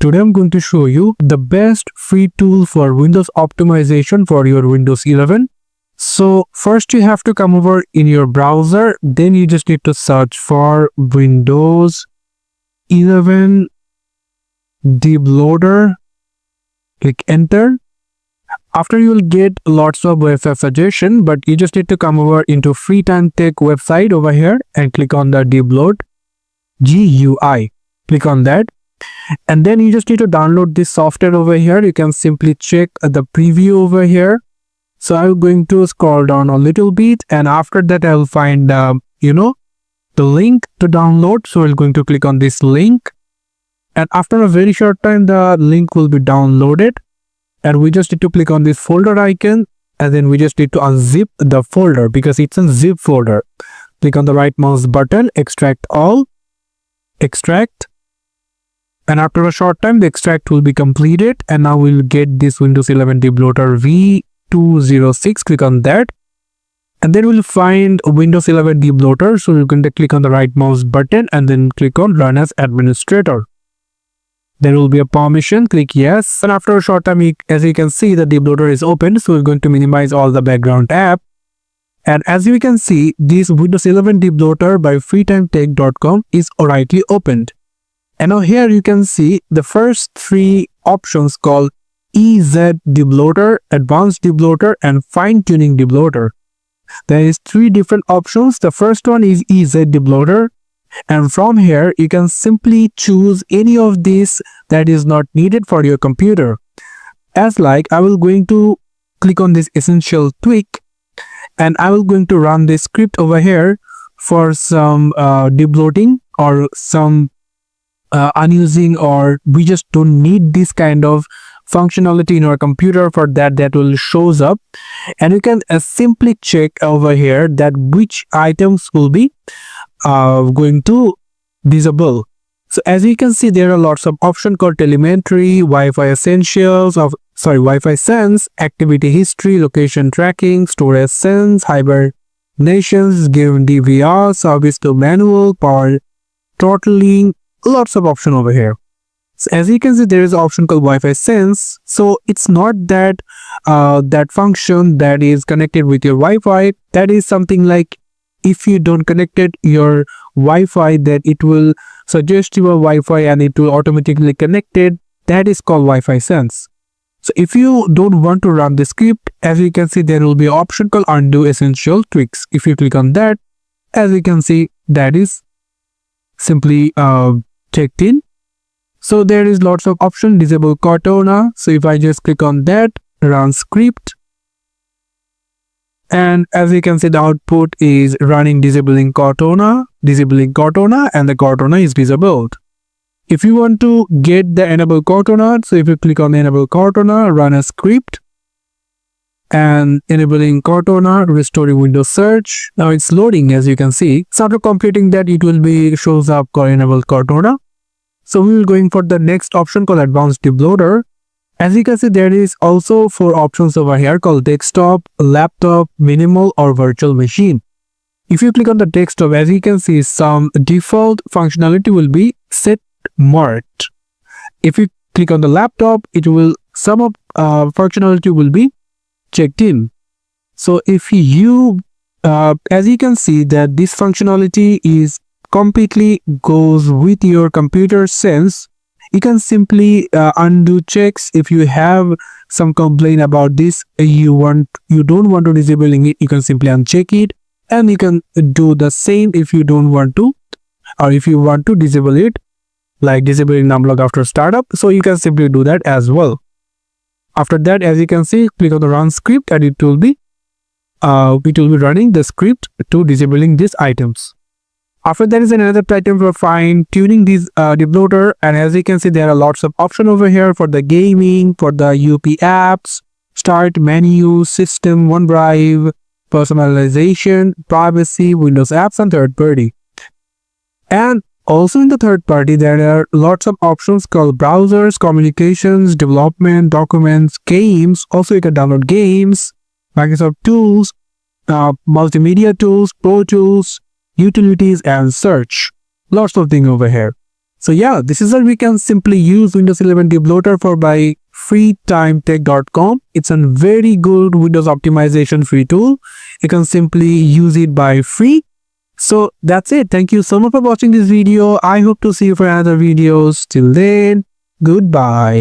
Today I'm going to show you the best free tool for Windows optimization for your Windows 11. So first you have to come over in your browser, then you just need to search for Windows 11 debloater, click enter. After you will get lots of website suggestion, but you just need to come over into Free Time Tech website over here and click on the debloat GUI. Click on that. And then you just need to download this software over here. You can simply check the preview over here. So I'm going to scroll down a little bit, and after that I'll find the link to download. So we're going to click on this link, and after a very short time the link will be downloaded, and we just need to click on this folder icon, and then we just need to unzip the folder because it's a zip folder. Click on the right mouse button, extract all, extract. And after a short time, the extract will be completed, and now we'll get this Windows 11 debloater V206. Click on that, and then we'll find Windows 11 debloater. So you're going to click on the right mouse button and then click on Run as Administrator. There will be a permission. Click yes, and after a short time, as you can see, the debloater is opened. So we're going to minimize all the background app, and as you can see, this Windows 11 debloater by freetimetech.com is already opened. And now here you can see the first three options called EZ Debloater, Advanced Debloater, and Fine-Tuning Debloater. There is three different options. The first one is EZ Debloater, and from here you can simply choose any of these that is not needed for your computer. As like I will going to click on this essential tweak, and I will going to run this script over here for some debloating or some unusing, or we just don't need this kind of functionality in our computer. For that will shows up, and you can simply check over here that which items will be going to disable. So as you can see, there are lots of options called telemetry, Wi-Fi essentials, Wi-Fi sense, activity history, location tracking, storage sense, hibernations, game DVR, service to manual, power throttling. Lots of option over here. So as you can see, there is an option called Wi-Fi sense. So it's not that that function that is connected with your Wi-Fi. That is something like if you don't connected your Wi-Fi, that it will suggest your Wi-Fi and it will automatically connect it. That is called Wi-Fi sense. So if you don't want to run the script, as you can see, there will be an option called undo essential tweaks. If you click on that, as you can see, that is simply checked in. So there is lots of option. Disable Cortana. So if I just click on that, run script, and as you can see, the output is running disabling Cortana, and the Cortana is disabled. If you want to get the enable Cortana, so if you click on enable Cortana, run a script, and enabling Cortana, restoring Windows search. Now it's loading, as you can see. So after completing that, it will be shows up called enable Cortana. So we will going for the next option called advanced debloater. As you can see, there is also four options over here called desktop, laptop, minimal, or virtual machine. If you click on the desktop, as you can see, some default functionality will be set marked. If you click on the laptop, it will some of functionality will be checked in. So if you as you can see that this functionality is completely goes with your computer sense, you can simply undo checks. If you have some complaint about this, you don't want to disabling it, you can simply uncheck it, and you can do the same if you don't want to, or if you want to disable it, like disabling numlock after startup. So you can simply do that as well. After that, as you can see, click on the run script, and it will be running the script to disabling these items. After that is another item for fine tuning this debloater, and as you can see, there are lots of options over here for the gaming, for the UP apps, start menu, system, OneDrive, personalization, privacy, Windows apps, and third party. And also in the third party, there are lots of options called browsers, communications, development, documents, games. Also you can download games, Microsoft tools, multimedia tools, Pro Tools, utilities, and search. Lots of things over here. So yeah, this is how we can simply use Windows 11 debloater for by freetimetech.com. It's a very good Windows optimization free tool. You can simply use it by free. So that's it. Thank you so much for watching this video. I hope to see you for another videos. Till then, goodbye.